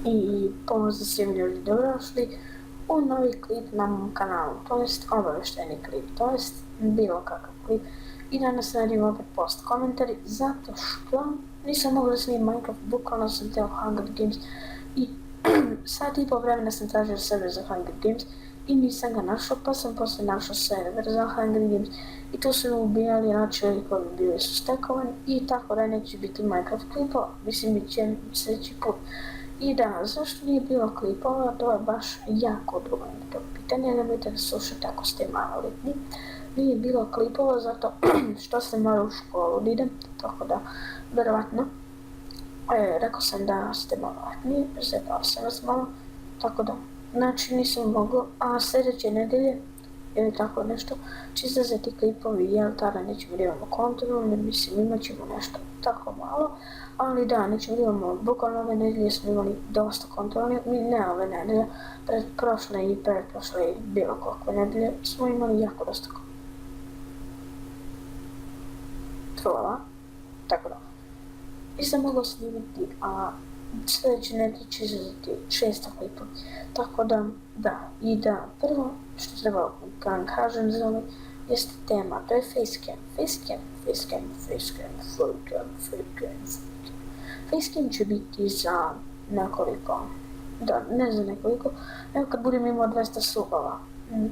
I pozdrav svim ljudi, dobrodošli u novi klip na mom kanalu, to jest obavešteni klip, to jest bilo kakav klip. I danas radim opet post komentari zato što nisam mogla da snimim Minecraft, bukvalno sam teo Hunger Games i sat i pol vremena sam tražio server za Hunger Games i nisam ga našao, pa sam posle našao server za Hunger Games i tu su me ubijali, znači likovi bili su stekovani i tako da neće biti Minecraft klipova, mislim bit će sljedeći put. I da, zašto nije bilo klipova, to je baš jako drugo to pitanje, nemojte da slušate ako ste maloljetni. Nije bilo klipova zato što sam malo u školu da idem, tako da, verovatno, rekao sam da ste maloljetni, zebao sam vas malo, tako da, znači nisam mogao, a sljedeće nedelje, ili tako nešto, će izlaziti klipovi, jel tada nećemo da imamo kontrolu, mislim imat ćemo nešto tako malo, ali da, nećemo da imamo, bukvalno ove nedelje smo imali dosta kontrola, ne ove nedelje, prošle i pretprošle i bilo koliko nedelje smo imali jako dosta kontrola, tako da. Nisam mogla snimati, a sljedeće nedelje će izlaziti 600 klipova, tako da, i da, prvo što treba da vam kažem za ovaj jeste tema, to je facecam. Facecam će biti za nekoliko, ne za nekoliko, evo kad budem imao 200 subova,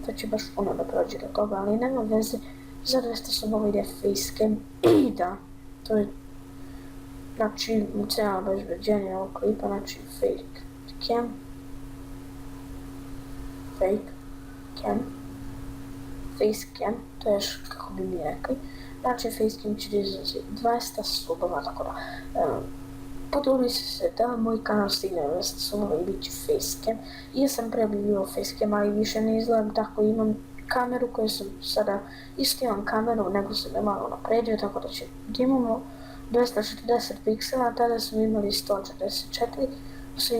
to će baš puno da prođe do toga, ali nema veze, za 200 subova ide facecam i da, to je, znači, cijela bezbeđenje ovog klipa, znači facecam, to je kako bi mi rekli, znači facecam će izlazi 200 subova, tako da, potrudili se da moj kanal stigne 200 subova i bit će facecam. I ja sam pre bio facecam, ali više ne izgledam tako, imam kameru koju sam sada, isto imam kameru, nego sam je malo napredio, tako da će, imamo 240 piksela, tada smo imali 144,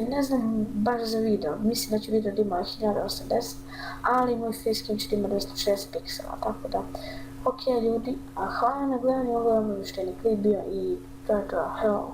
ne znam baš za video, mislim da će video da ima 1080, ali moj facecam će da ima 260 piksela, tako da, ok ljudi, a hvala na gledanju, ovo je obavešteni klip bio i to je to, hello.